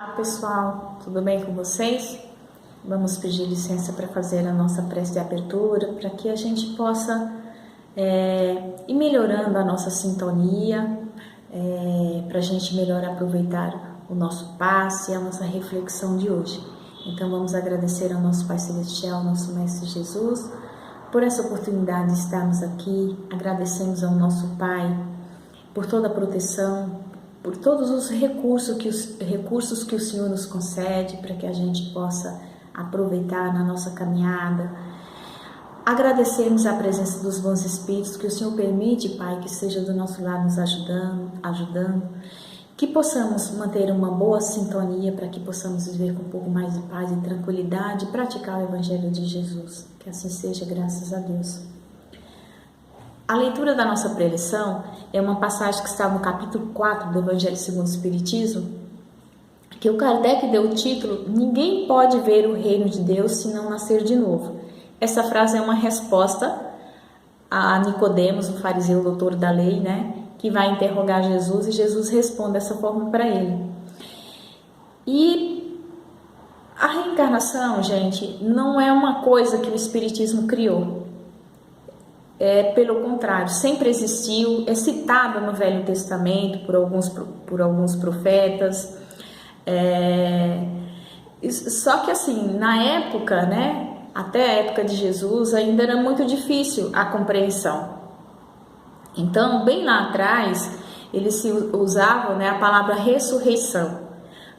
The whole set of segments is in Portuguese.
Olá pessoal, tudo bem com vocês? Vamos pedir licença para fazer a nossa prece de abertura, para que a gente possa ir melhorando a nossa sintonia, para a gente melhor aproveitar o nosso passe e a nossa reflexão de hoje. Então vamos agradecer ao nosso Pai Celestial, nosso Mestre Jesus, por essa oportunidade de estarmos aqui. Agradecemos ao nosso Pai por toda a proteção, por todos os recursos que o Senhor nos concede para que a gente possa aproveitar na nossa caminhada. Agradecemos a presença dos bons espíritos que o Senhor permite, Pai, que seja do nosso lado nos ajudando, que possamos manter uma boa sintonia para que possamos viver com um pouco mais de paz e tranquilidade e praticar o Evangelho de Jesus. Que assim seja, graças a Deus. A leitura da nossa preleção é uma passagem que está no capítulo 4 do Evangelho segundo o Espiritismo, que o Kardec deu o título "Ninguém pode ver o reino de Deus se não nascer de novo". Essa frase é uma resposta a Nicodemos, o fariseu doutor da lei, que vai interrogar Jesus, e Jesus responde dessa forma para ele. E a reencarnação, gente, não é uma coisa que o Espiritismo criou. Pelo contrário, sempre existiu, é citada no Velho Testamento por alguns profetas. Só que assim, na época, até a época de Jesus, ainda era muito difícil a compreensão. Então, bem lá atrás, eles usavam a palavra ressurreição,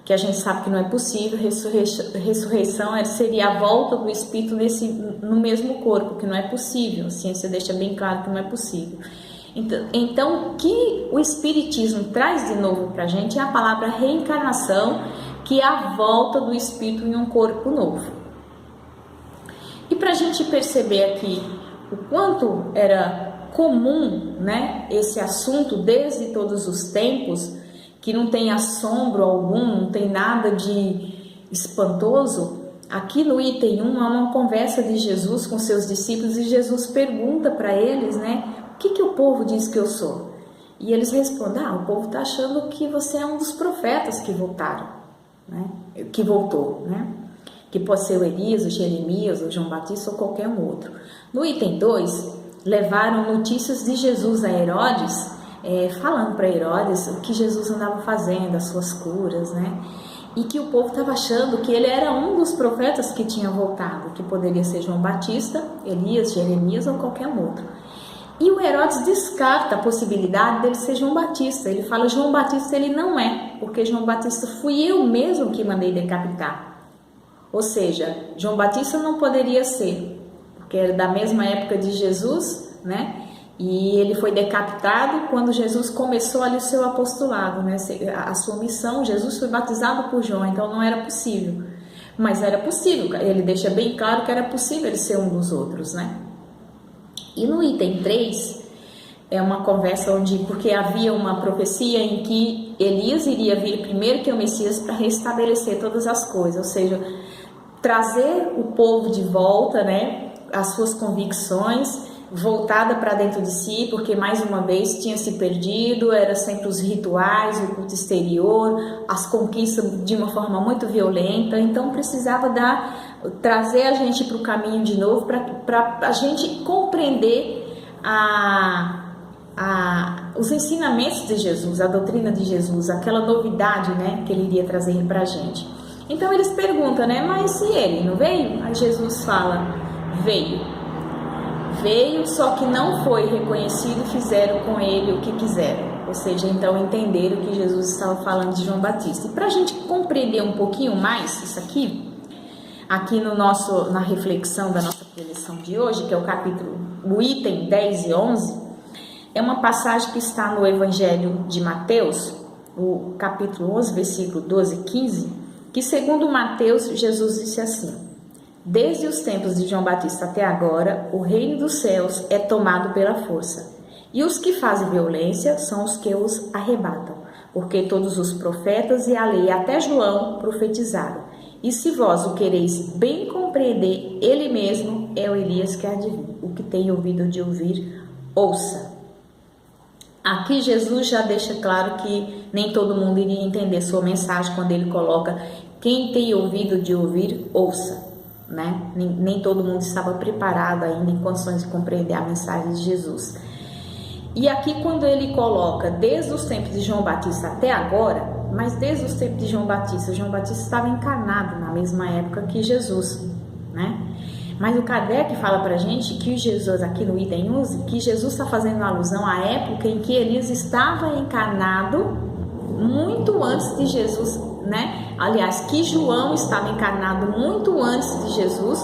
que a gente sabe que não é possível. Ressurreição seria a volta do espírito no mesmo corpo, que não é possível. A ciência deixa bem claro que não é possível. Então, o que o Espiritismo traz de novo para a gente é a palavra reencarnação, que é a volta do espírito em um corpo novo. E para a gente perceber aqui o quanto era comum esse assunto desde todos os tempos, que não tem assombro algum, não tem nada de espantoso, aqui no item 1 há uma conversa de Jesus com seus discípulos, e Jesus pergunta para eles, o que o povo diz que eu sou? E eles respondem, o povo está achando que você é um dos profetas que voltaram, que voltou, que pode ser o Elias, o Jeremias, o João Batista ou qualquer um outro. No item 2, levaram notícias de Jesus a Herodes, falando para Herodes o que Jesus andava fazendo, as suas curas, e que o povo estava achando que ele era um dos profetas que tinha voltado, que poderia ser João Batista, Elias, Jeremias ou qualquer outro. E o Herodes descarta a possibilidade dele ser João Batista. Ele fala, João Batista ele não é, porque João Batista fui eu mesmo que mandei decapitar. Ou seja, João Batista não poderia ser, porque era da mesma época de Jesus, e ele foi decapitado quando Jesus começou ali o seu apostolado, a sua missão. Jesus foi batizado por João, então não era possível. Mas era possível, ele deixa bem claro que era possível ele ser um dos outros, E no item 3, é uma conversa porque havia uma profecia em que Elias iria vir primeiro que o Messias para restabelecer todas as coisas, ou seja, trazer o povo de volta, as suas convicções, voltada para dentro de si, porque mais uma vez tinha se perdido, era sempre os rituais, o culto exterior, as conquistas de uma forma muito violenta. Então precisava trazer a gente para o caminho de novo, para a gente compreender os ensinamentos de Jesus, a doutrina de Jesus, aquela novidade que ele iria trazer para a gente. Então eles perguntam, mas se ele não veio? Aí Jesus fala, veio, só que não foi reconhecido, fizeram com ele o que quiseram. Ou seja, então entenderam que Jesus estava falando de João Batista. E para a gente compreender um pouquinho mais isso aqui na reflexão da nossa preleção de hoje, que é o item 10 e 11, é uma passagem que está no Evangelho de Mateus, o capítulo 11, versículo 12 e 15, que segundo Mateus, Jesus disse assim: desde os tempos de João Batista até agora, o reino dos céus é tomado pela força, e os que fazem violência são os que os arrebatam, porque todos os profetas e a lei até João profetizaram. E se vós o quereis bem compreender, ele mesmo é o Elias que há de vir. O que tem ouvido de ouvir, ouça. Aqui Jesus já deixa claro que nem todo mundo iria entender sua mensagem quando ele coloca: quem tem ouvido de ouvir, ouça, né? Nem todo mundo estava preparado ainda em condições de compreender a mensagem de Jesus. E aqui quando ele coloca desde os tempos de João Batista até agora, mas desde os tempos de João Batista estava encarnado na mesma época que Jesus, né? Mas o Kardec fala pra gente que Jesus, aqui no item 11, que Jesus está fazendo alusão à época em que Elias estava encarnado muito antes de Jesus, né? Aliás, que João estava encarnado muito antes de Jesus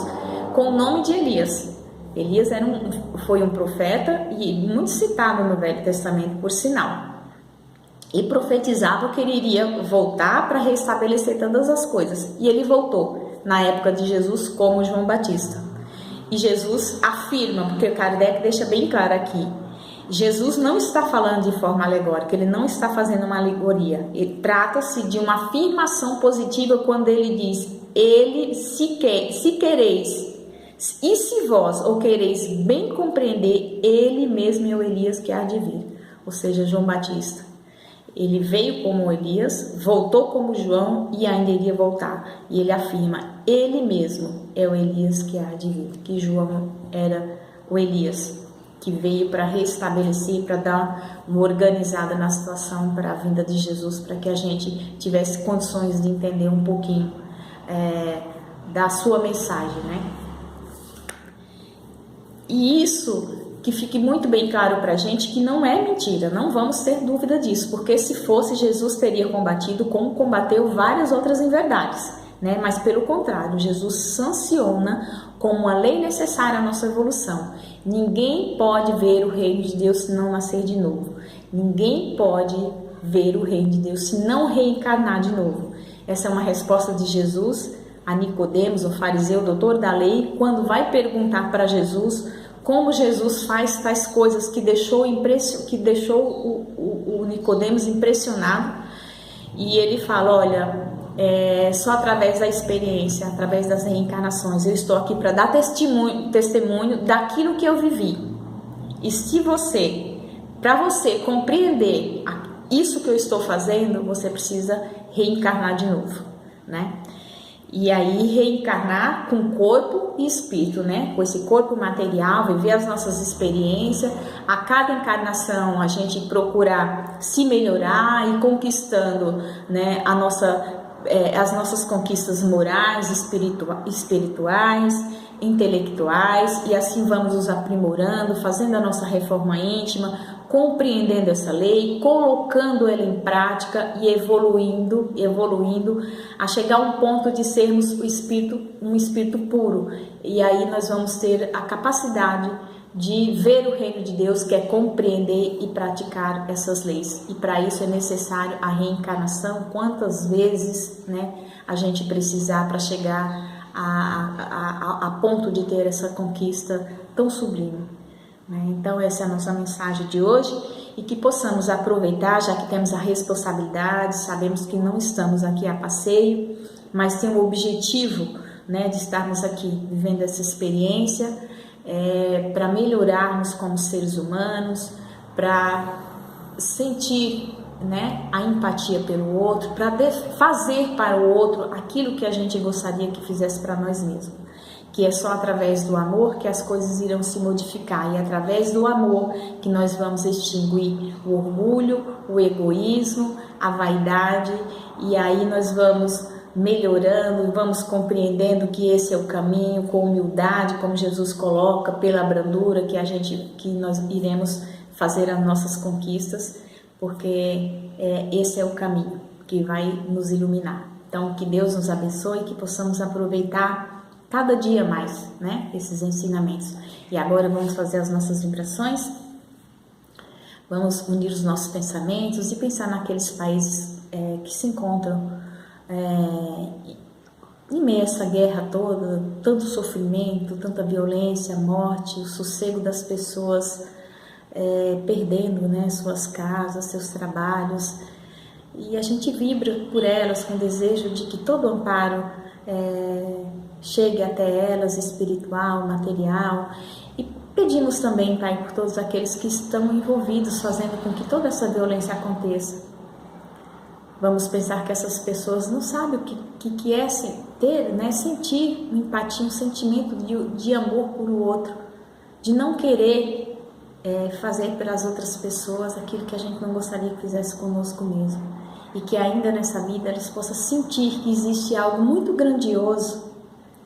com o nome de Elias. Elias foi um profeta e muito citado no Velho Testamento, por sinal. E profetizava que ele iria voltar para restabelecer todas as coisas. E ele voltou na época de Jesus como João Batista. E Jesus afirma, porque o Kardec deixa bem claro aqui, Jesus não está falando de forma alegórica, ele não está fazendo uma alegoria. Trata-se de uma afirmação positiva quando ele diz: ele, se quereis, e se vós o quereis bem compreender, ele mesmo é o Elias que há de vir. Ou seja, João Batista. Ele veio como Elias, voltou como João e ainda iria voltar. E ele afirma: ele mesmo é o Elias que há de vir. Que João era o Elias que veio para restabelecer, para dar uma organizada na situação para a vinda de Jesus, para que a gente tivesse condições de entender um pouquinho da sua mensagem, né? E isso que fique muito bem claro para a gente que não é mentira, não vamos ter dúvida disso, porque se fosse, Jesus teria combatido como combateu várias outras inverdades, né? Mas pelo contrário, Jesus sanciona como uma lei necessária à nossa evolução. Ninguém pode ver o reino de Deus se não nascer de novo. Ninguém pode ver o reino de Deus se não reencarnar de novo. Essa é uma resposta de Jesus a Nicodemos, o fariseu, doutor da lei, quando vai perguntar para Jesus como Jesus faz tais coisas que deixou o Nicodemos impressionado. E ele fala: olha, só através da experiência, através das reencarnações, eu estou aqui para dar testemunho daquilo que eu vivi. E se para você compreender isso que eu estou fazendo, você precisa reencarnar de novo, né? E aí reencarnar com corpo e espírito, né? Com esse corpo material, viver as nossas experiências. A cada encarnação a gente procurar se melhorar e conquistando, né, as nossas conquistas morais, espirituais, intelectuais, e assim vamos nos aprimorando, fazendo a nossa reforma íntima, compreendendo essa lei, colocando ela em prática e evoluindo a chegar a um ponto de sermos um espírito puro. E aí nós vamos ter a capacidade de ver o reino de Deus, que é compreender e praticar essas leis. E para isso é necessário a reencarnação, quantas vezes, né, a gente precisar para chegar a ponto de ter essa conquista tão sublime. Então essa é a nossa mensagem de hoje, e que possamos aproveitar, já que temos a responsabilidade, sabemos que não estamos aqui a passeio, mas tem o objetivo, né, de estarmos aqui vivendo essa experiência, para melhorarmos como seres humanos, para sentir, né, a empatia pelo outro, para fazer para o outro aquilo que a gente gostaria que fizesse para nós mesmos. Que é só através do amor que as coisas irão se modificar, e através do amor que nós vamos extinguir o orgulho, o egoísmo, a vaidade, e aí nós vamos melhorando e vamos compreendendo que esse é o caminho, com humildade, como Jesus coloca, pela brandura que nós iremos fazer as nossas conquistas, porque esse é o caminho que vai nos iluminar. Então, que Deus nos abençoe e que possamos aproveitar cada dia mais, né, esses ensinamentos. E agora vamos fazer as nossas vibrações, vamos unir os nossos pensamentos e pensar naqueles países que se encontram em meio a essa guerra toda, tanto sofrimento, tanta violência, morte, o sossego das pessoas perdendo, né, suas casas, seus trabalhos. E a gente vibra por elas com o desejo de que todo amparo chegue até elas, espiritual, material, e pedimos também, Pai, por todos aqueles que estão envolvidos, fazendo com que toda essa violência aconteça. Vamos pensar que essas pessoas não sabem o que é ter, né, sentir uma empatia, um sentimento de amor por o outro, de não querer fazer pelas outras pessoas aquilo que a gente não gostaria que fizesse conosco mesmo. E que ainda nessa vida elas possam sentir que existe algo muito grandioso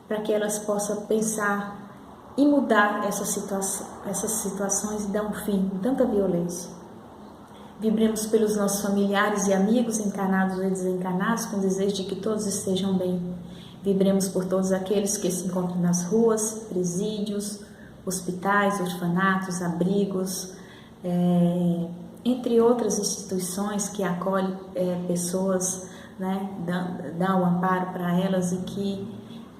para que elas possam pensar e mudar essas situações e dar um fim em tanta violência. Vibremos pelos nossos familiares e amigos, encarnados ou desencarnados, com o desejo de que todos estejam bem. Vibremos por todos aqueles que se encontram nas ruas, presídios, hospitais, orfanatos, abrigos, entre outras instituições que acolhem pessoas, né, dá o amparo para elas e que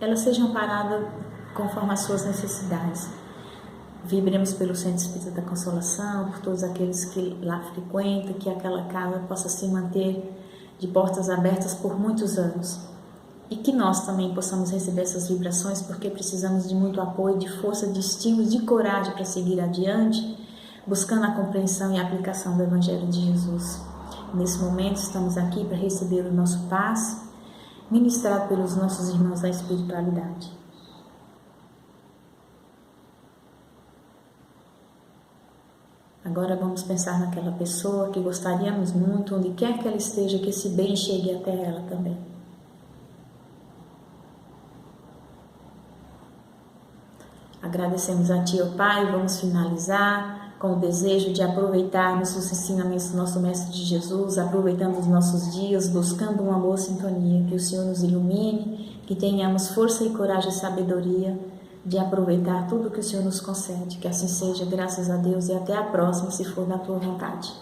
elas sejam amparadas conforme as suas necessidades. Vibremos pelo Centro Espírita da Consolação, por todos aqueles que lá frequentam, que aquela casa possa se manter de portas abertas por muitos anos. E que nós também possamos receber essas vibrações, porque precisamos de muito apoio, de força, de estímulo, de coragem para seguir adiante, buscando a compreensão e a aplicação do Evangelho de Jesus. Nesse momento estamos aqui para receber o nosso passe, ministrado pelos nossos irmãos da espiritualidade. Agora vamos pensar naquela pessoa que gostaríamos muito, onde quer que ela esteja, que esse bem chegue até ela também. Agradecemos a Ti, ó Pai, vamos finalizar com o desejo de aproveitarmos os ensinamentos do nosso Mestre de Jesus, aproveitando os nossos dias, buscando uma boa sintonia, que o Senhor nos ilumine, que tenhamos força e coragem e sabedoria de aproveitar tudo que o Senhor nos concede. Que assim seja, graças a Deus, e até a próxima, se for da Tua vontade.